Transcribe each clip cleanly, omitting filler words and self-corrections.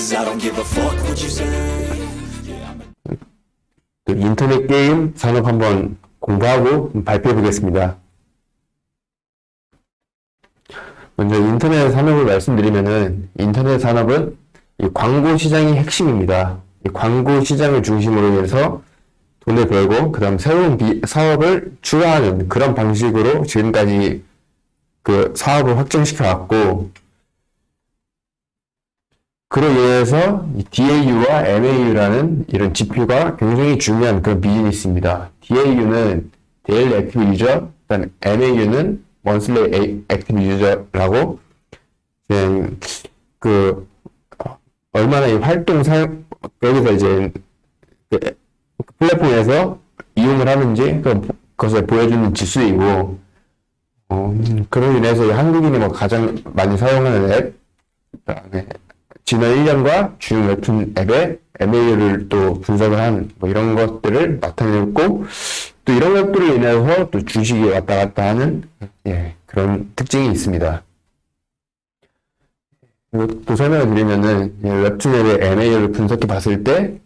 Cause I don't give a fuck what you say. 인터넷 게임 산업 한번 공부하고 발표해 보겠습니다. 먼저 인터넷 산업을 말씀드리면은 인터넷 산업은 이 광고 시장이 핵심입니다. 이 광고 시장을 중심으로 해서 돈을 벌고 그다음 새로운 사업을 추가하는 그런 방식으로 지금까지 그 사업을 확장시켜 왔고, 그로 인해서 DAU와 MAU라는 이런 지표가 굉장히 중요한 그런 비즈니스입니다. DAU는 Daily Active User, 일단 MAU는 Monthly Active User라고 그 얼마나 이 활동 사용 여기서 이제 그 플랫폼에서 이용을 하는지 그것을 보여주는 지수이고, 그로 인해서 한국인이 뭐 가장 많이 사용하는 앱, 그다음에 지난 1년과 주요 웹툰 앱의 MAU를 또 분석을 한 뭐 이런 것들을 나타냈고, 또 이런 것들을 인해서 또 주식이 왔다 갔다 하는 그런 특징이 있습니다. 또 설명을 드리면은 웹툰 앱의 MAU를 분석해 봤을 때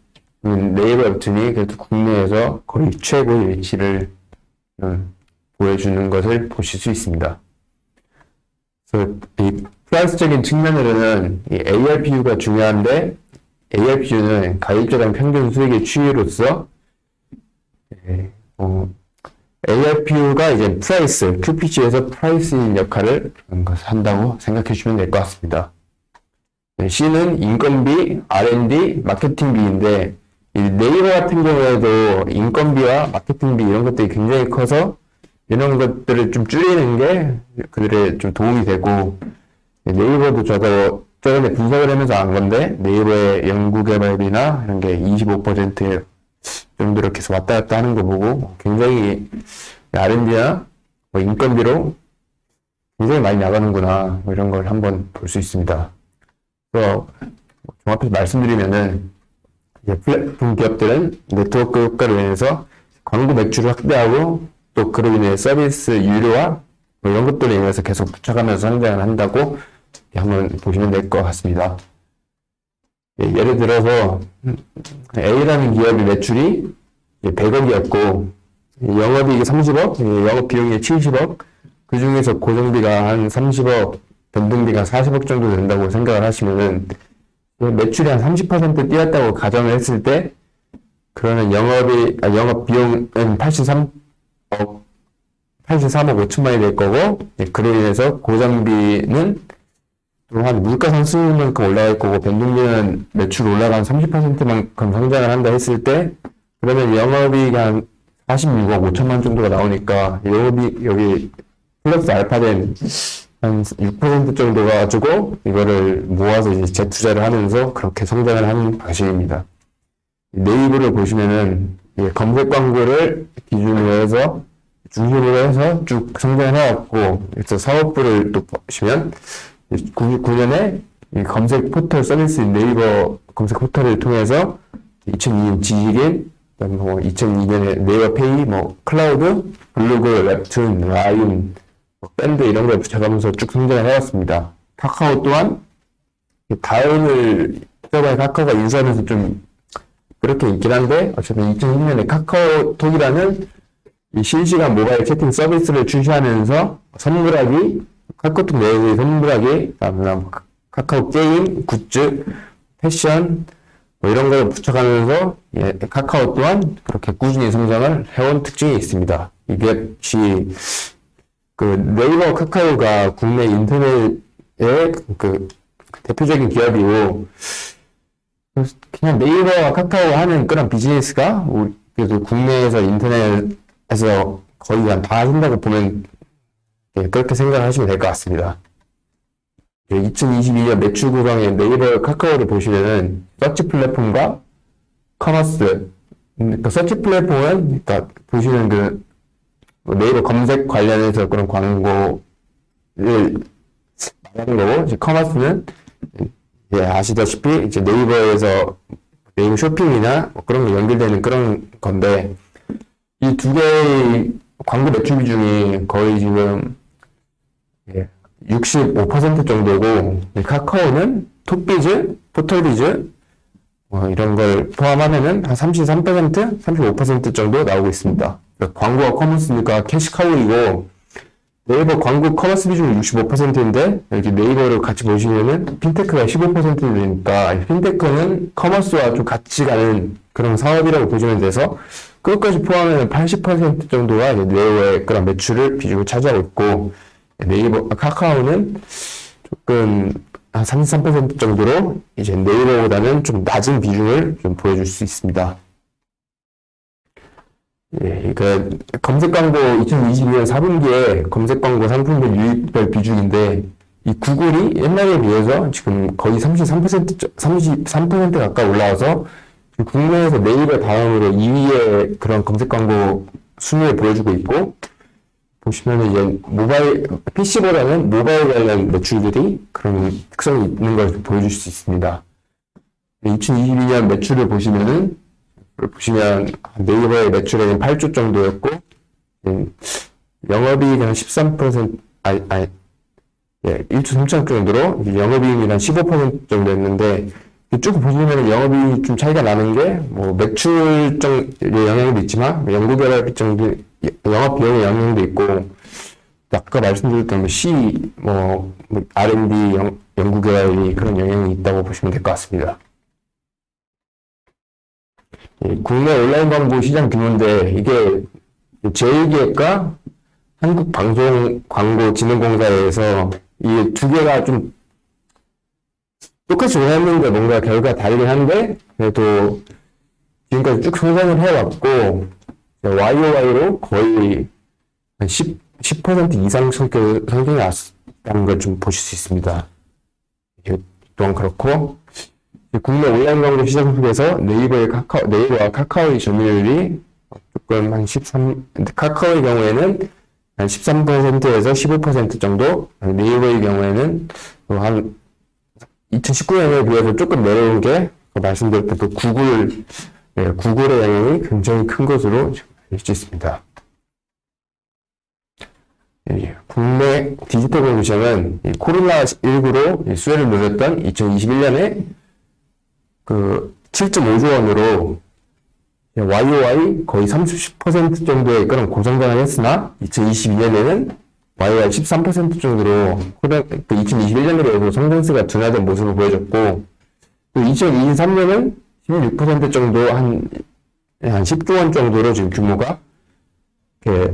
네이버 웹툰이 그래도 국내에서 거의 최고의 위치를 보여주는 것을 보실 수 있습니다. 그래서 이 프라이스적인 측면으로는 이 ARPU가 중요한데, ARPU는 가입자당 평균 수익의 추이로서 ARPU가 이제 프라이스, QPG에서 프라이스인 역할을 한다고 생각해 주시면 될 것 같습니다. C는 인건비, R&D, 마케팅비인데, 이 네이버 같은 경우에도 인건비와 마케팅비 이런 것들이 굉장히 커서 이런 것들을 좀 줄이는 게 그들의 좀 도움이 되고, 네이버도 저도 저번에 분석을 하면서 안 건데, 네이버의 연구개발비나 이런 게 25% 정도로 계속 왔다 갔다 하는 거 보고 굉장히 R&D나 뭐 인건비로 굉장히 많이 나가는구나, 뭐 이런 걸 한번 볼 수 있습니다. 그래서 종합해서 말씀드리면은 이제 플랫폼 기업들은 네트워크 효과로 인해서 광고 매출을 확대하고, 또 그로 인해 서비스 유료화 뭐 이런 것들로 인해서 계속 붙여가면서 성장을 한다고 한번 보시면 될 것 같습니다. 예를 들어서 A라는 기업의 매출이 100억이었고 영업이익이 30억, 영업 비용이 70억, 그 중에서 고정비가 한 30억, 변동비가 40억 정도 된다고 생각을 하시면은 매출이 한 30% 뛰었다고 가정을 했을 때, 그러면 영업 비용은 83억 5천만이 될 거고, 그로 인해서 고정비는 또 한 물가 상승만큼 올라갈 거고, 변동비는 매출 올라간 30%만큼 성장을 한다 했을 때, 그러면 영업이익이 한 46억 5천만 정도가 나오니까, 영업이익 여기 플러스 알파된 한 6% 정도 가지고 이거를 모아서 이제 재투자를 하면서 그렇게 성장을 하는 방식입니다. 네이버를 보시면은 검색 광고를 기준으로 해서 중심으로 해서 쭉 성장을 해왔고, 그래서 사업부를 또 보시면 99년에 이 검색 포털 서비스인 네이버 검색 포털을 통해서 2002년 지식인, 그다음에 뭐 2002년에 네이버 페이, 뭐 클라우드, 블로그, 웹툰, 라인, 밴드 이런 걸 붙여가면서 쭉 성장을 해왔습니다. 카카오 또한 다음을 저번에 카카오가 인수하면서 좀 그렇게 있긴 한데, 어쨌든 2010년에 카카오톡이라는 이 실시간 모바일 채팅 서비스를 출시하면서 선물하기, 카카오톡 내에서의 선물하기, 그다음에 카카오 게임, 굿즈, 패션 뭐 이런 걸 붙여가면서 카카오 또한 그렇게 꾸준히 성장을 해온 특징이 있습니다. 이것이 그 네이버 카카오가 국내 인터넷의 그 대표적인 기업이고, 그냥 네이버와 카카오 하는 그런 비즈니스가 그래도 국내에서 인터넷에서 거의 다 하신다고 보면 그렇게 생각하시면 될 것 같습니다. 2022년 매출 구성의 네이버 카카오를 보시면은 서치 플랫폼과 커머스, 그러니까 서치 플랫폼은 그러니까 보시는 그 네이버 검색 관련해서 그런 광고를 말하는 거고, 이제 커머스는 아시다시피 이제 네이버에서 네이버 쇼핑이나 뭐 그런 거 연결되는 그런 건데, 이 두 개의 광고 매출 비중이 거의 지금 65% 정도고, 카카오는 톡비즈, 포털비즈, 이런 걸 포함하면은 한 33%, 35% 정도 나오고 있습니다. 그러니까 광고와 커머스니까 캐시카우이고, 네이버 광고 커머스 비중이 65%인데, 여기 네이버를 같이 보시면은 핀테크가 15%되니까, 핀테크는 커머스와 좀 같이 가는 그런 사업이라고 보시면 돼서, 그것까지 포함하면 80% 정도가 이제 네이버의 그런 매출을 비중을 차지하고 있고, 카카오는 조금 한 33% 정도로 이제 네이버보다는 좀 낮은 비중을 좀 보여줄 수 있습니다. 예, 그 검색 광고 2022년 4분기에 검색 광고 상품별 유입별 비중인데 이 구글이 옛날에 비해서 지금 거의 33% 가까이 올라와서 국내에서 네이버 다음으로 2위의 그런 검색 광고 순위를 보여주고 있고 보시면은 이제 PC보다는 모바일 관련 매출들이 그런 특성이 있는 걸 보여줄 수 있습니다. 2022년 매출을 보시면 네이버의 매출액은 8조 정도였고, 영업이익은 한 13%, 1조 3천억 정도로, 영업이익이 한 15% 정도였는데, 쭉 보시면 영업이익이 좀 차이가 나는 게, 매출적 영향도 있지만, 연구개발 정도, 영업 비용의 영향도 있고, 아까 말씀드렸던 R&D, 연구개발이 그런 영향이 있다고 보시면 될 것 같습니다. 국내 온라인 광고 시장 규모인데, 이게 제1기획과 한국방송광고진흥공사에서 이 두 개가 좀 똑같이 운영했는데 뭔가 결과가 다르긴 한데, 그래도 지금까지 쭉 성장을 해왔고, YOY로 거의 한 10% 이상 성장이 났다는 걸 좀 보실 수 있습니다. 또한 그렇고, 국내 온라인 광고 시장 속에서 네이버와 카카오의 점유율이 조금 카카오의 경우에는 한 13%에서 15% 정도, 네이버의 경우에는 한 2019년에 비해서 조금 내려온 게 말씀드렸던 그 구글의 영향이 굉장히 큰 것으로 알 수 있습니다. 국내 디지털 광고 시장은 코로나19로 수혜를 누렸던 2021년에 7.5조 원으로 YOY 거의 30% 정도의 그런 고성장을 했으나 2022년에는 YOY 13% 정도로 2021년에 비해서 성장세가 둔화된 모습을 보여줬고 또 2023년은 16% 정도 한 10조 원 정도로 지금 규모가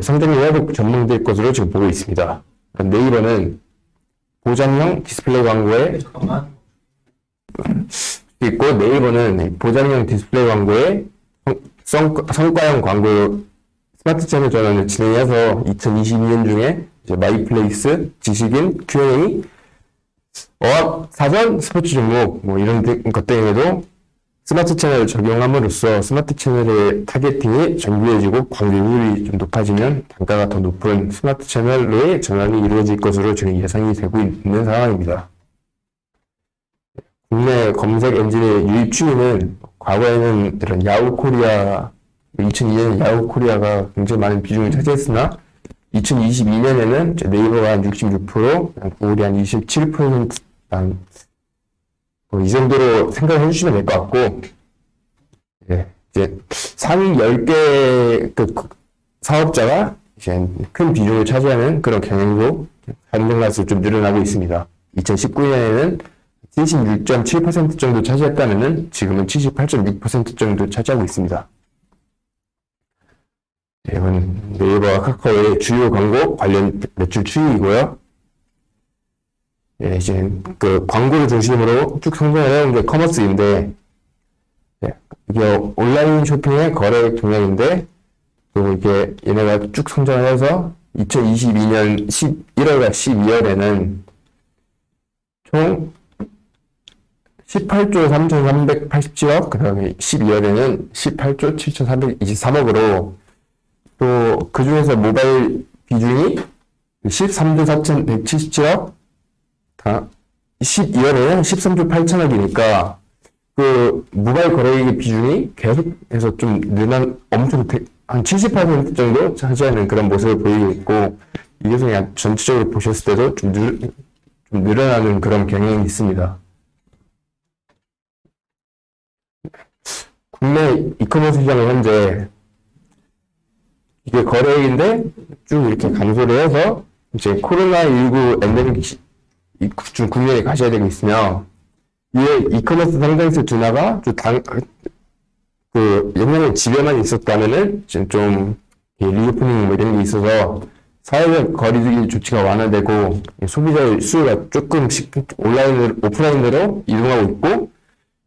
성장률 회복 전망될 것으로 지금 보고 있습니다. 네이버는 보장형 디스플레이 광고에 있고 네이버는 보장형 디스플레이 광고에 성과형 광고 스마트 채널 전환을 진행해서 2022년 중에 마이플레이스, 지식인, Q&A, 어학, 사전, 스포츠 종목 이런 것 때문에도 스마트 채널을 적용함으로써 스마트 채널의 타겟팅이 정교해지고 광고율이 좀 높아지면 단가가 더 높은 스마트 채널로의 전환이 이루어질 것으로 지금 예상이 되고 있는 상황입니다. 국내 검색 엔진의 유입 추이는 과거에는 이런 야후 코리아, 2002년 야후 코리아가 굉장히 많은 비중을 차지했으나 2022년에는 네이버가 한 66%, 구글이 한 27%, 이 정도로 생각을 해주시면 될 것 같고, 이제 상위 10개 사업자가 이제 큰 비중을 차지하는 그런 경향도 한정가수 좀 늘어나고 있습니다. 2019년에는 76.7% 정도 차지했다면은 지금은 78.6% 정도 차지하고 있습니다. 이건 네이버와 카카오의 주요 광고 관련 매출 추이이고요. 이제 광고를 중심으로 쭉 성장을 해온 게 커머스인데, 이게 온라인 쇼핑의 거래 동향인데, 또 이게 얘네가 쭉 성장을 해서 2022년 11월과 12월에는 총 18조 3,387억, 그 다음에 12월에는 18조 7,323억으로 또 그 중에서 모바일 비중이 13조 4,177억, 12월에는 13조 8천억이니까 그 모바일 거래액의 비중이 계속해서 좀 엄청 한 70% 정도 차지하는 그런 모습을 보이고 있고 이게 그냥 전체적으로 보셨을 때도 좀 늘어나는 그런 경향이 있습니다. 국내 이커머스 시장은 현재 이게 거래액인데 쭉 이렇게 감소를 해서 이제 코로나19 엔데믹 좀 국면에 가셔야 되고 있으며 이에 이커머스 상장세 둔화가 옛날에 집에만 있었다면은 좀 리오프닝 뭐 이런 게 있어서 사회적 거리두기 조치가 완화되고 소비자 수요가 조금씩 오프라인으로 이동하고 있고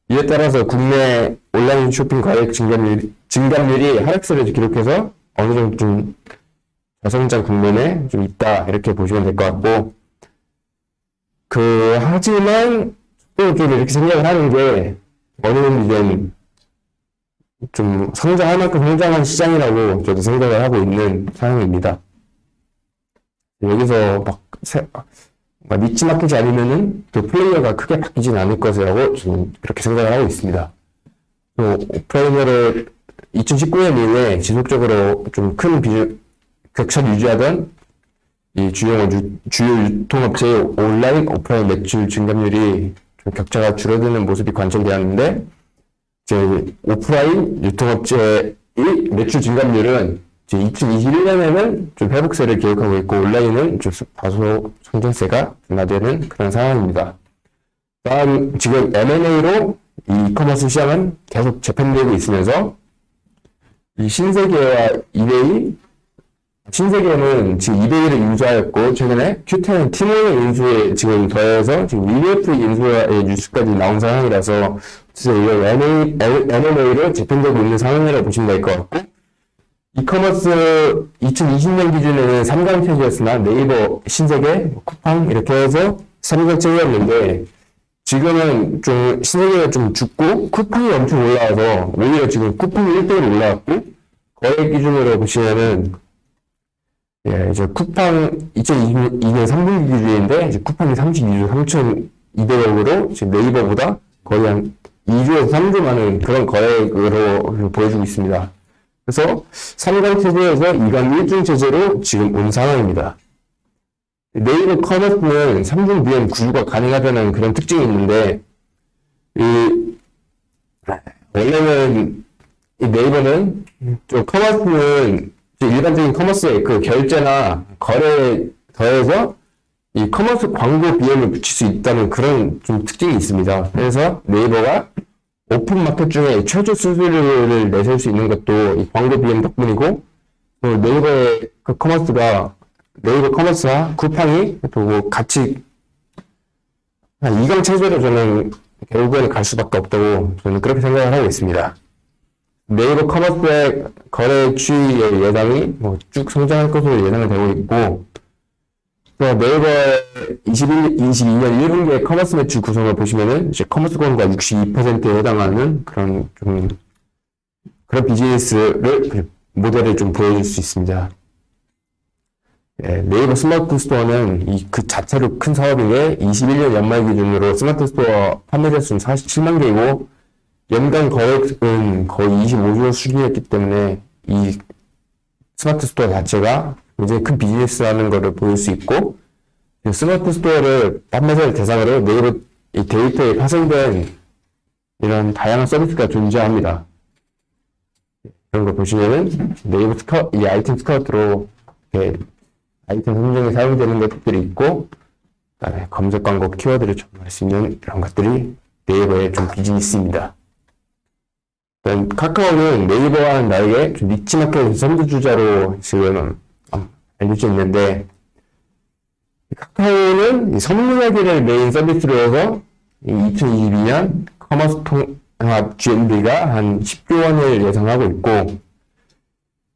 이에 따라서 국내 온라인 쇼핑 거래액 증감률이 하락세를 기록해서 어느 정도 좀 저성장 국면에 좀 있다 이렇게 보시면 될 것 같고 하지만 또 좀 이렇게 생각을 하는 게 어느 정도 이제 좀 성장할 만큼 성장한 시장이라고 저도 생각을 하고 있는 상황입니다. 여기서 막 니치 마켓이 아니면은 또 플레이어가 크게 바뀌진 않을 것이라고 저는 그렇게 생각을 하고 있습니다. 또 오프라인으로 2019년 이후에 지속적으로 좀 큰 격차를 유지하던 이 주요 유통업체의 온라인, 오프라인 매출 증감률이 좀 격차가 줄어드는 모습이 관찰되었는데, 이제 오프라인 유통업체의 매출 증감률은 이제 2021년에는 좀 회복세를 기록하고 있고, 온라인은 좀 다소 성장세가 둔화되는 그런 상황입니다. 다음, 지금 M&A로 이 이커머스 시장은 계속 재편되고 있으면서, 이 신세계와 이데이, 신세계는 지금 이데이를 인수하였고, 최근에 큐텐은 티몬의 인수에 지금 더해서 지금 WF 인수의 뉴스까지 나온 상황이라서, 이거 M&A로 재편되고 있는 상황이라고 보시면 될 것 같고, 이커머스 2020년 기준에는 3강 체제였으나 네이버, 신세계, 쿠팡 이렇게 해서 3강 체제였는데, 지금은 좀 신세계가 좀 죽고 쿠팡이 엄청 올라와서 오히려 지금 쿠팡이 1등으로 올라왔고 거래 기준으로 보시면은 이제 쿠팡 2022년 3분기 기준인데 이제 쿠팡이 32조 3,200억으로 지금 네이버보다 거의 한 2조에서 3조 많은 그런 거래액으로 보여주고 있습니다. 그래서 3강 체제에서 2강 1중 체제로 지금 온 상황입니다. 네이버 커머스는 3중 BM 구조가 가능하다는 그런 특징이 있는데, 원래는, 이 네이버는, 좀 커머스는, 일반적인 커머스의 그 결제나 거래에 더해서 이 커머스 광고 BM을 붙일 수 있다는 그런 좀 특징이 있습니다. 그래서 네이버가 오픈 마켓 중에 최저 수수료를 내세울 수 있는 것도 이 광고 BM 덕분이고, 또 네이버의 그 네이버 커머스와 쿠팡이 또 같이 한 2강 체제로 저는 결국에는 갈 수밖에 없다고 저는 그렇게 생각을 하고 있습니다. 네이버 커머스의 거래 추이의 예상이 쭉 성장할 것으로 예상이 되고 있고, 또 네이버 22년 1분기의 커머스 매출 구성을 보시면은 이제 커머스 권가 62%에 해당하는 그런 비즈니스를 모델을 좀 보여줄 수 있습니다. 네이버 스마트 스토어는 그 자체로 큰 사업인데 21년 연말 기준으로 스마트 스토어 판매 대수는 47만 개이고 연간 거액은 거의 25조 수준이었기 때문에 이 스마트 스토어 자체가 굉장히 큰 비즈니스라는 것을 보일 수 있고 스마트 스토어를 판매자를 대상으로 네이버 이 데이터에 파생된 이런 다양한 서비스가 존재합니다. 이런 거 보시면은 네이버 이 아이템 스카우트로 아이템 선정에 사용되는 것들이 있고, 그다음에 검색 광고 키워드를 적용할 수 있는 이런 것들이 네이버의 좀 비즈니스입니다. 일단 카카오는 네이버와는 다르게 좀 니치 마켓 선두주자로 지금 알려져 있는데, 카카오는 선물하기를 메인 서비스로 해서 2022년 커머스 통합 GMV가 한 10조 원을 예상하고 있고,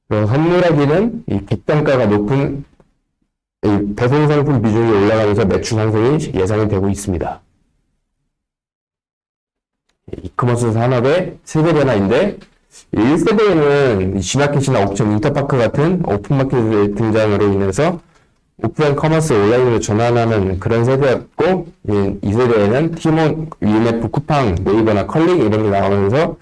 선물하기는 이 객단가가 높은 배송 상품 비중이 올라가면서 매출 상승이 예상이 되고 있습니다. 이커머스 산업의 세대 변화인데 1세대에는 G마켓이나 옥션, 인터파크 같은 오픈마켓의 등장으로 인해서 오프라인 커머스 온라인으로 전환하는 그런 세대였고 2세대에는 티몬, UMF, 쿠팡, 네이버나 컬링 이런 게 나오면서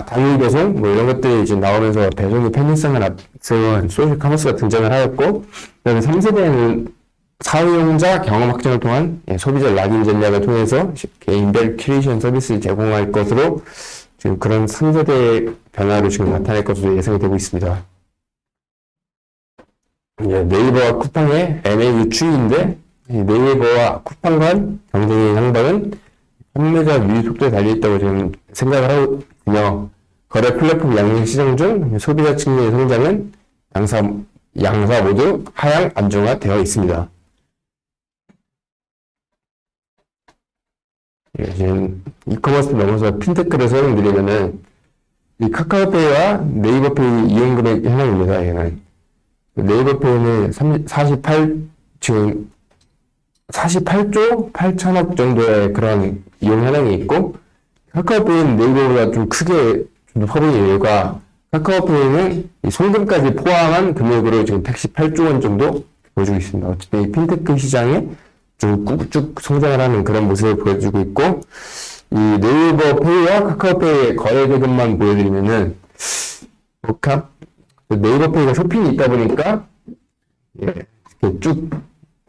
당일 배송 이런 것들이 이제 나오면서 배송의 편의성을 앞세운 소셜 커머스가 등장을 하였고, 그다음에 3세대에는 사용자 경험 확장을 통한 소비자 락인 전략을 통해서 개인별 큐레이션 서비스를 제공할 것으로 지금 그런 3세대 변화를 지금 나타낼 것으로 예상이 되고 있습니다. 네이버와 쿠팡의 MAU 추이인데 네이버와 쿠팡 간 경쟁의 향방은 판매자 유입 속도에 달려있다고 지금 생각을 하고 있으며 거래 플랫폼 양식 시장 중 소비자 측면의 성장은 양사 모두 하향 안정화되어 있습니다. 지금 이커머스 넘어서 핀테크를 설명드리면은 이 카카오페이와 네이버페이 이용 금액 현황입니다. 얘는 네이버페이는 48조 8천억 정도의 그런 이용 현황이 있고 카카오페이는 네이버보다 좀 크게 좀 퍼블릭 이유가 카카오페이는 이 송금까지 포함한 금액으로 지금 118조 원 정도 보여주고 있습니다. 어쨌든 이 핀테크 시장에 좀 꾹쭉 성장을 하는 그런 모습을 보여주고 있고 이 네이버 페이와 카카오페이의 거래 대금만 보여드리면은 네이버 페이가 쇼핑이 있다 보니까 이렇게 쭉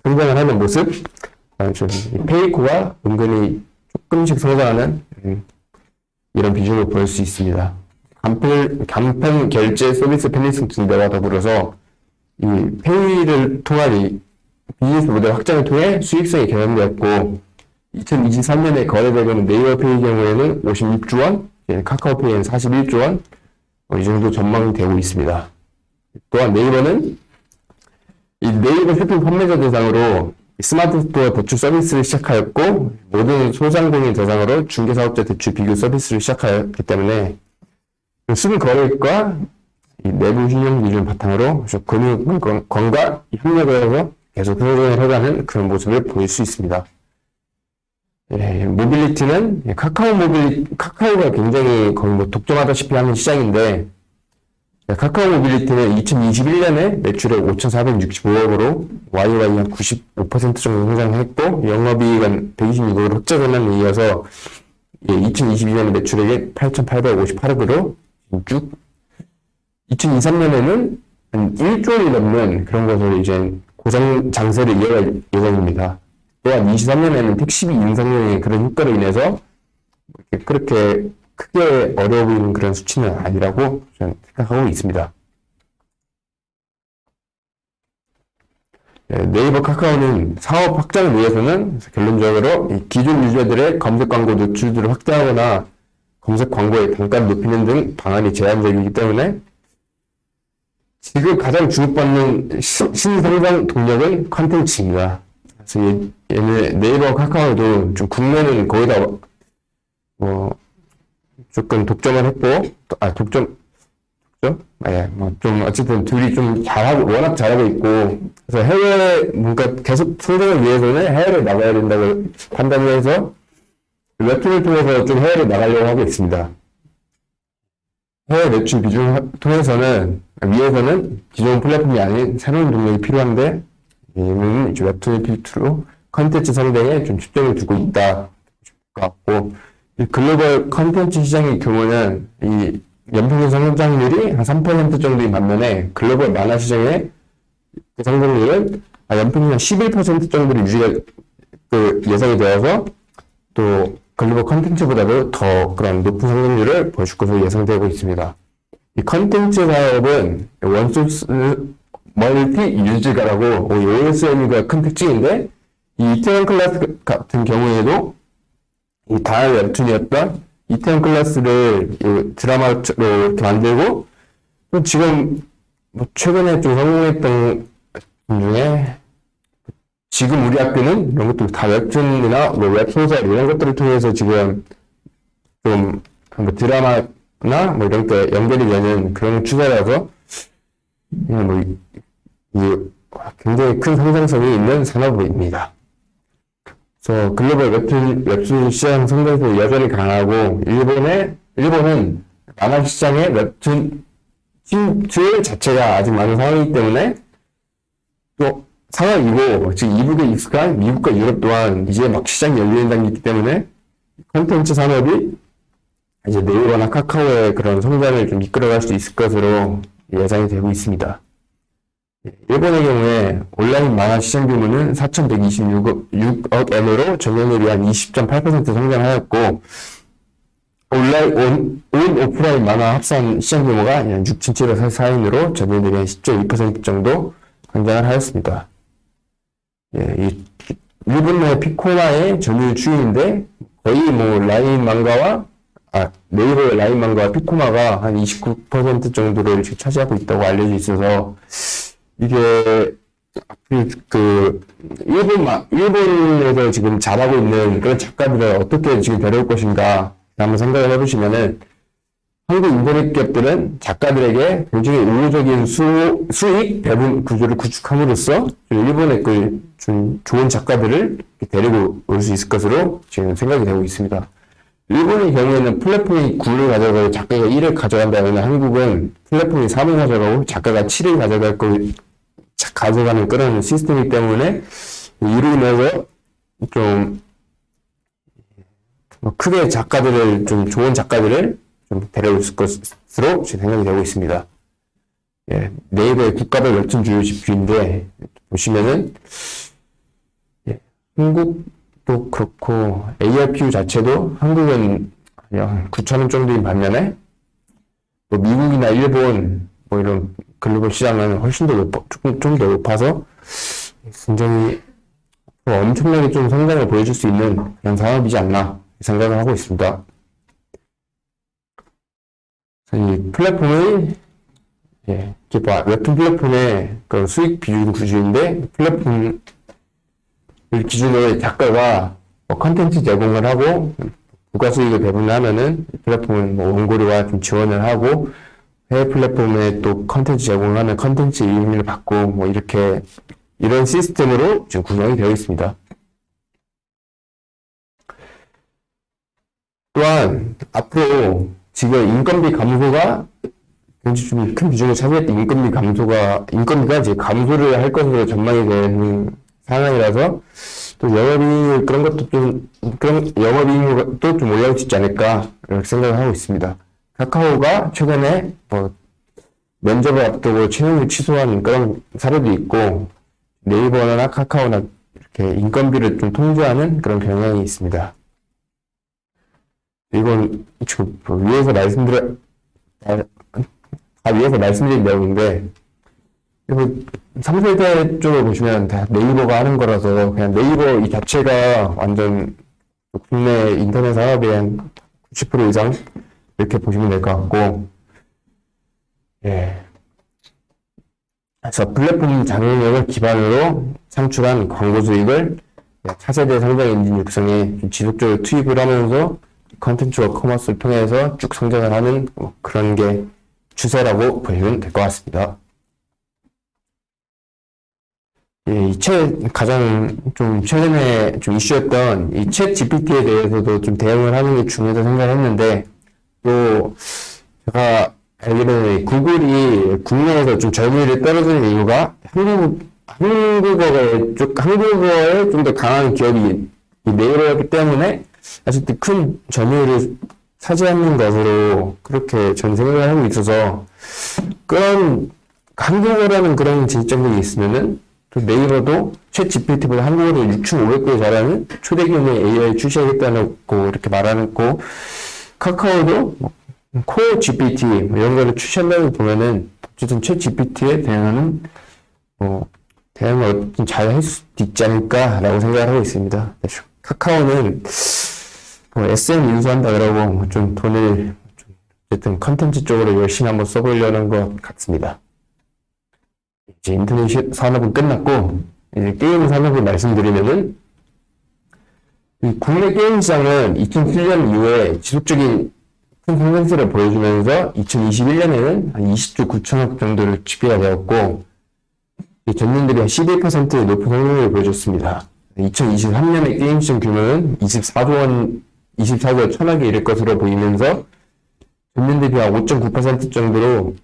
성장을 하는 모습 페이코가 은근히 조금씩 성장하는 이런 비중을 보일 수 있습니다. 간편 결제 서비스 편리성 증대와 더불어서 이 페이를 통한 이 비즈니스 모델 확장을 통해 수익성이 개선되었고 2023년에 거래대금은 네이버페이 경우에는 56조 원, 카카오페이는 41조 원, 이 정도 전망이 되고 있습니다. 또한 네이버는 이 네이버 쇼핑 판매자 대상으로 스마트 스토어 대출 서비스를 시작하였고 모든 소상공인 대상으로 중개사업자 대출 비교 서비스를 시작하였기 때문에 순거래액과 내부 신용 기준 바탕으로 금융권과 협력을 해서 계속 성장을 해가는 그런 모습을 보일 수 있습니다. 모빌리티는 카카오가 굉장히 거의 뭐 독점하다시피 하는 시장인데 카카오 모빌리티는 2021년에 매출액 5,465억으로 YY 한 95% 정도 성장했고 영업이익은 126억으로 흑자 전환에 이어서 2022년에 매출액이 8,858억으로 쭉 2023년에는 한 1조 원이 넘는 그런 것으로 이제 고장 장세를 이어갈 예정입니다. 또한 23년에는 택시비 인상률의 그런 효과로 인해서 그렇게 크게 어려워 보이는 그런 수치는 아니라고 저는 생각하고 있습니다. 네이버 카카오는 사업 확장을 위해서는 결론적으로 기존 유저들의 검색 광고 노출들을 확대하거나 검색 광고의 단가를 높이는 등 방안이 제한적이기 때문에 지금 가장 주목받는 신성장 동력은 컨텐츠입니다. 그래서 얘는 네이버 카카오도 좀 국내는 거의 다 조금 독점을 했고, 좀 어쨌든 둘이 좀 잘하고, 워낙 잘하고 있고, 그래서 뭔가 계속 성장을 위해서는 해외를 나가야 된다고 판단을 해서 웹툰을 통해서 좀 해외를 나가려고 하고 있습니다. 해외 매출 비중을 통해서는, 위해서는 기존 플랫폼이 아닌 새로운 동력이 필요한데, 얘는 이제 웹툰을 필두로 컨텐츠 성장에 좀 초점을 두고 있다. 같고, 이 글로벌 컨텐츠 시장의 규모는 이 연평균 성장률이 한 3% 정도인 반면에 글로벌 만화 시장의 그 성장률은 연평균 한 11% 정도로 유지가 예상이 되어서 또 글로벌 컨텐츠보다도 더 그런 높은 성장률을 보여줄 것으로 예상되고 있습니다. 이 컨텐츠 사업은 원소스 멀티 유즈가라고 OSM가 큰 특징인데 이 이태원 클래스 같은 경우에도 이 다음 웹툰이었던 이태원 클래스를 드라마로 이렇게 만들고 또 지금 최근에 좀 성공했던 중에 지금 우리 학교는 이런 것도 다 웹툰이나 웹소설 이런 것들을 통해서 지금 좀 드라마나 이런 게 연결이 되는 그런 추세라서 굉장히 큰 성장성이 있는 산업입니다. 그래서 글로벌 웹툰 시장 성장세가 여전히 강하고 일본은 만화 시장의 웹툰 팀 자체가 아직 많은 상황이기 때문에 또 상황이고 지금 이북에 익숙한 미국과 유럽 또한 이제 막 시장이 열리는 단계이기 때문에 콘텐츠 산업이 이제 네이버나 카카오의 그런 성장을 좀 이끌어갈 수 있을 것으로 예상이 되고 있습니다. 일본의 경우에 온라인 만화 시장 규모는 4,126억 엔으로 전년 대비 한 20.8% 성장하였고, 온 오프라인 만화 합산 시장 규모가 6,744엔으로 전년 대비 한 10.2% 정도 성장을 하였습니다. 일본 내 피코마의 점유율 추이인데, 거의 뭐 네이버의 라인 망가와 피코마가 한 29% 정도를 지금 차지하고 있다고 알려져 있어서, 이게 일본에서 지금 잘하고 있는 그런 작가들을 어떻게 지금 데려올 것인가 한번 생각을 해보시면은, 한국 인터넷 기업들은 작가들에게 굉장히 우호적인 수익 배분 구조를 구축함으로써 일본의 좀 좋은 작가들을 데리고 올 수 있을 것으로 지금 생각이 되고 있습니다. 일본의 경우에는 플랫폼이 9를 가져가고 작가가 1을 가져간다면, 한국은 플랫폼이 3을 가져가고 작가가 7을 가져가는 그런 시스템이기 때문에, 이로 인해서 좀 크게 좀 좋은 작가들을 좀 데려올 것으로 생각이 되고 있습니다. 네이버의 국가별 웹툰 주요 지표인데 보시면은, 한국도 그렇고 ARPU 자체도 한국은 9,000원 정도인 반면에 뭐 미국이나 일본 뭐 이런 글로벌 시장은 훨씬 더 좀 더 높아서 굉장히 엄청나게 좀 성장을 보여줄 수 있는 그런 산업이지 않나 생각을 하고 있습니다. 이 플랫폼의 웹툰 플랫폼의 그 수익 비중 구조인데, 플랫폼을 기준으로 작가가 컨텐츠 제공을 하고 부가 수익을 배분하면은 플랫폼은 원고료와 좀 지원을 하고, 해외 플랫폼에 또 컨텐츠 제공을 하면 컨텐츠 이익을 받고 이런 시스템으로 지금 구성이 되어 있습니다. 또한 앞으로 지금 인건비 감소가 굉장히 좀 큰 비중을 차지했던 인건비가 이제 감소를 할 것으로 전망이 되는 상황이라서, 또 영업이익도 좀 올라올 수 있지 않을까 이렇게 생각을 하고 있습니다. 카카오가 최근에 면접을 앞두고 채용을 취소한 그런 사례도 있고, 네이버나 카카오나 이렇게 인건비를 좀 통제하는 그런 경향이 있습니다. 이건 지금 위에서 말씀드린 내용인데, 3세대 쪽을 보시면 다 네이버가 하는 거라서 그냥 네이버 이 자체가 완전 국내 인터넷 산업의 한 90% 이상 이렇게 보시면 될 것 같고, 그래서 플랫폼 장악력을 기반으로 창출한 광고 수익을 차세대 성장 엔진 육성에 지속적으로 투입을 하면서 컨텐츠와 커머스를 통해서 쭉 성장을 하는 그런 게 추세라고 보시면 될 것 같습니다. 가장 좀 최근에 좀 이슈였던 이 챗 GPT에 대해서도 좀 대응을 하는 게 중요하다고 생각을 했는데, 또 제가 알기로는 구글이 국내에서 좀 점유율이 떨어지는 이유가 한국어에 좀 더 강한 기업이 네이버였기 때문에 아직도 큰 점유율을 차지하는 것으로 그렇게 저는 생각을 하고 있어서, 그런 한국어라는 그런 쟁점이 있으면은 또 네이버도 챗 GPT보다 한국어로 6,500배 잘하는 초대기업의 AI 출시하겠다고 이렇게 말하고, 카카오도 코어 GPT 이런 거를 출시한다고 보면은 어쨌든 챗 GPT에 대응을 잘 할 수 있지 않을까라고 생각을 하고 있습니다. 카카오는 SM 인수한다 그러고 좀 돈을 어쨌든 컨텐츠 쪽으로 열심히 한번 써보려는 것 같습니다. 이제 인터넷 산업은 끝났고, 이제 게임 산업을 말씀드리면은, 국내 게임 시장은 2007년 이후에 지속적인 큰 성장세를 보여주면서 2021년에는 한 20조 9천억 정도를 집계가 되었고, 전년 대비 한 11% 높은 성장률을 보여줬습니다. 2023년의 게임 시장 규모는 24조 천억에 이를 것으로 보이면서 전년 대비 한 5.9% 정도로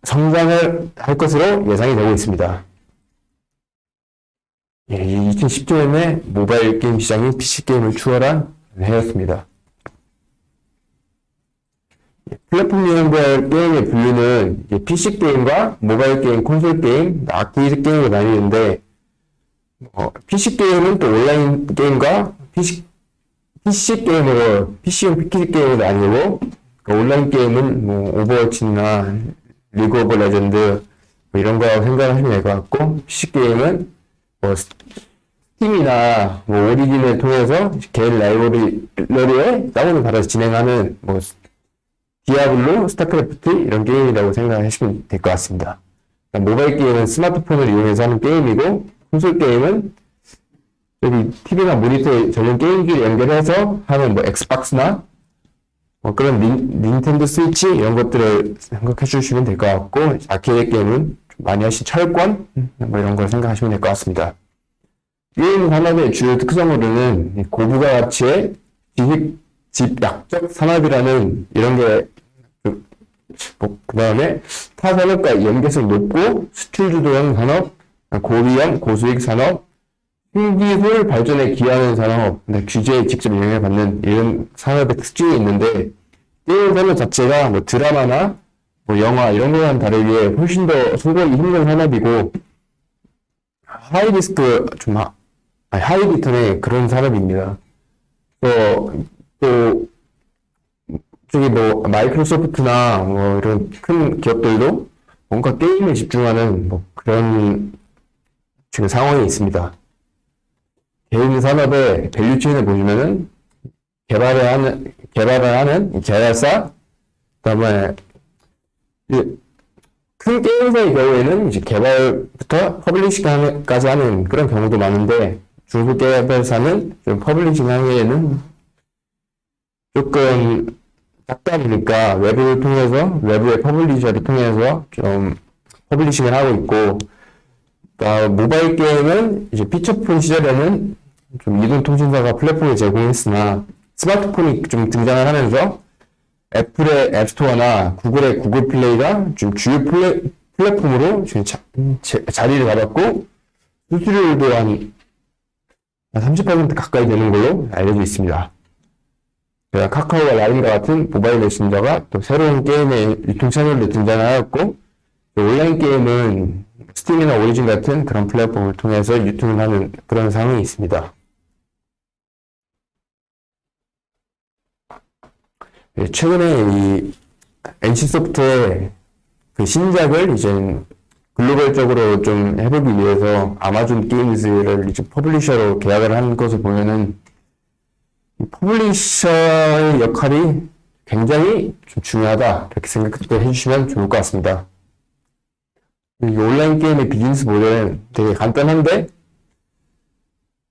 성장을 할 것으로 예상이 되고 있습니다. 2010년에 모바일 게임 시장이 PC 게임을 추월한 해였습니다. 플랫폼 유형별 게임의 분류는 PC 게임과 모바일 게임, 콘솔 게임, 아케이드 게임이 나뉘는데, PC 게임은 또 온라인 게임과 PC 게임으로, PC용 PC 게임으로 나뉘고, 온라인 게임은 뭐 오버워치나 리그 오브 레전드 뭐 이런 거라고 생각하시면 될 것 같고, PC 게임은 뭐 스팀이나 뭐 오리진을 통해서 개인 라이브러리에 다운을 받아서 진행하는 뭐 디아블로, 스타크래프트 이런 게임이라고 생각하시면 될 것 같습니다. 모바일 게임은 스마트폰을 이용해서 하는 게임이고, 콘솔 게임은 여기 TV나 모니터 전용 게임기를 연결해서 하는 뭐 엑스박스나 뭐 그런 닌텐도 스위치 이런 것들을 생각해 주시면 될 것 같고, 아케이드 게임은 좀 많이 하신 철권 뭐 이런 걸 생각하시면 될 것 같습니다. 게임 산업의 주요 특성으로는 고부가 가치의 집약적 산업이라는 이런 게 그 다음에 타 산업과 연계성 높고 수출 주도형 산업, 고위험 고수익 산업, 신기술 발전에 기여하는 산업, 규제에 직접 영향을 받는 이런 산업의 특징이 있는데, 게임 산업 자체가 뭐 드라마나 뭐 영화 이런 거와는 다르게 훨씬 더 성공이 힘든 산업이고, 하이리스크 하이리턴의 그런 산업입니다. 또 저기 뭐 마이크로소프트나 뭐 이런 큰 기업들도 뭔가 게임에 집중하는 뭐 그런 지금 상황이 있습니다. 개인 산업의 밸류체인을 보시면은 개발을 하는 개발사, 그다음에 큰 게임사의 경우에는 이제 개발부터 퍼블리싱까지 하는 그런 경우도 많은데, 중소 개발사는 좀 퍼블리싱 하기에는 조금 작다 보니까 외부의 퍼블리셔를 통해서 좀 퍼블리싱을 하고 있고, 모바일 게임은 이제 피처폰 시절에는 좀 이동통신사가 플랫폼을 제공했으나 스마트폰이 좀 등장을 하면서 애플의 앱스토어나 구글의 구글 플레이가 좀 주요 플랫폼으로 지금 자리를 잡았고, 수수료도 한 30% 가까이 되는 걸로 알려져 있습니다. 카카오와 라인과 같은 모바일 메신저가 또 새로운 게임의 유통 채널로 등장하였고, 온라인 게임은 스팀이나 오리진 같은 그런 플랫폼을 통해서 유통을 하는 그런 상황이 있습니다. 최근에 이 NC소프트의 그 신작을 이제 글로벌적으로 좀 해보기 위해서 아마존 게임즈를 이제 퍼블리셔로 계약을 한 것을 보면은, 퍼블리셔의 역할이 굉장히 좀 중요하다 이렇게 생각해 주시면 좋을 것 같습니다. 이 온라인 게임의 비즈니스 모델은 되게 간단한데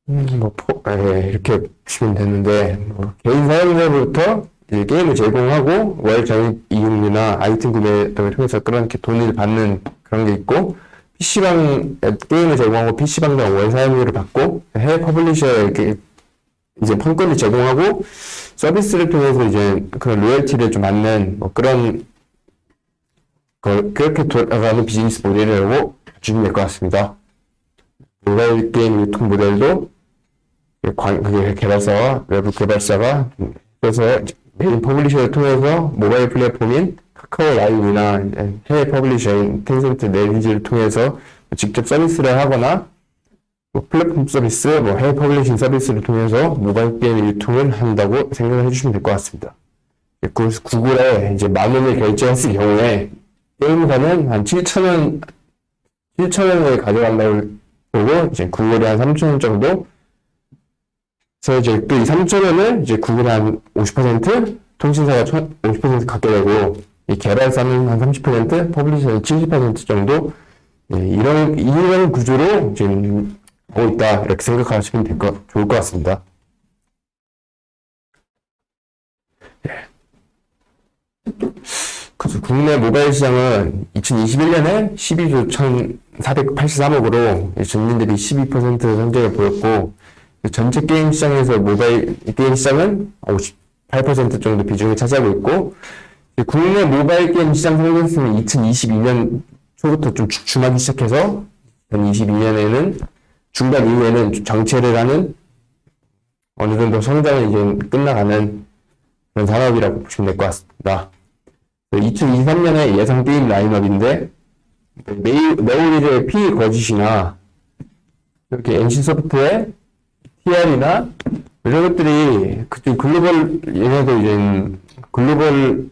이렇게 보시면 되는데, 뭐 개인 사용자로부터 이제 게임을 제공하고 월 적립 이용료나 아이템 구매 등을 통해서 그렇게 돈을 받는 그런 게 있고, 게임을 제공하고 PC방당 월 사용료를 받고, 해외 퍼블리셔에게 이제 판권을 제공하고 서비스를 통해서 이제 그런 로열티를 좀 받는 뭐 그런 그렇게 돌아가는 비즈니스 모델이라고 봐주시면 될 것 같습니다. 모바일 게임 유통 모델도 개발사와 외부 개발사가 그래서 메인 퍼블리셔를 통해서 모바일 플랫폼인 카카오 라이브나 해외 퍼블리셔인 텐센트 네비즈를 통해서 직접 서비스를 하거나 플랫폼 서비스, 해외 퍼블리싱 서비스를 통해서 모바일 게임 유통을 한다고 생각을 해주시면 될 것 같습니다. 그래서 구글에 이제 10,000원을 결제했을 경우에 게임사는 한 7,000원을 가져간다고 보고, 이제 구글이 한 3,000원 정도. 그래서 이제 또 이 3,000원을 이제 구글이 한 50%, 통신사가 50% 갖게 되고, 이 개발사는 한 30%, 퍼블리셔는 70% 정도. 이런 구조로 지금 하고 있다 이렇게 생각하시면 좋을 것 같습니다. 그래서 국내 모바일 시장은 2021년에 12조 1,483억으로 전년대비 12% 성장을 보였고, 전체 게임 시장에서 모바일 게임 시장은 58% 정도 비중을 차지하고 있고, 국내 모바일 게임 시장 성장세는 2022년 초부터 좀 주춤하기 시작해서 2022년에는 중반 이후에는 정체를 하는 어느 정도 성장이 이제 끝나가는 그런 산업이라고 보시면 될 것 같습니다. 2023년에 예상 게임 라인업인데, 네오리즈의 P 거짓이나, 이렇게 NC소프트의 TR이나, 이런 것들이, 그쪽 글로벌, 얘네도 이제, 글로벌,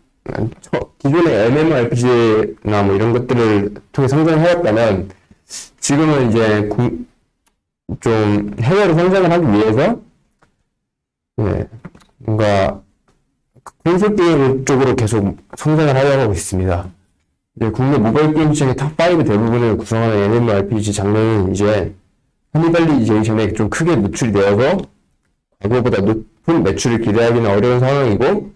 기존의 MMORPG나 뭐 이런 것들을 통해 성장해왔다면, 지금은 이제, 좀 해외로 성장을 하기 위해서, 네, 뭔가, 콘솔 게임 쪽으로 계속 성장을 하려고 하고 있습니다. 이제 국내 모바일 게임 시장의 탑5 대부분을 구성하는 MMORPG 장르는 이제 허니발리제이션에 좀 크게 노출이 되어서 과거보다 높은 매출을 기대하기는 어려운 상황이고,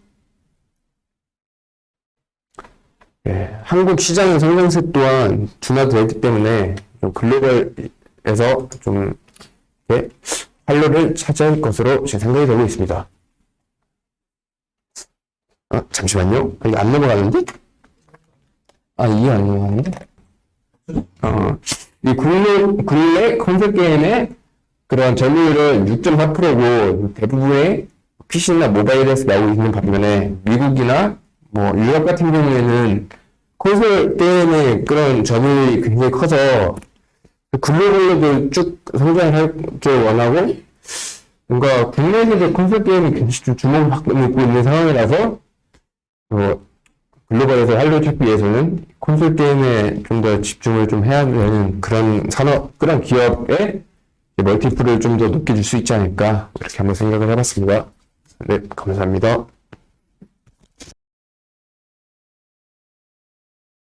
예, 한국 시장의 성장세 또한 둔화되었기 때문에 좀 글로벌에서 좀 예, 활로를 차지할 것으로 제 생각이 되고 있습니다. 잠시만요. 이거 안 넘어가는데? 이게 안 넘어가는데? 이 국내 콘솔 게임의 그런 점유율은 6.4%고 대부분의 PC나 모바일에서 나오고 있는 반면에 미국이나 뭐 유럽 같은 경우에는 콘솔 게임의 그런 점유율이 굉장히 커서 글로벌로도 쭉 성장을 할 줄 원하고 뭔가 국내에서도 콘솔 게임이 굉장히 좀 주목을 받고 있는 상황이라서 글로벌에서 활로를 찾기 위해서는 콘솔 게임에 좀 더 집중을 좀 해야 되는 그런 그런 기업의 멀티플을 좀 더 높게 줄 수 있지 않을까, 이렇게 한번 생각을 해봤습니다. 네, 감사합니다.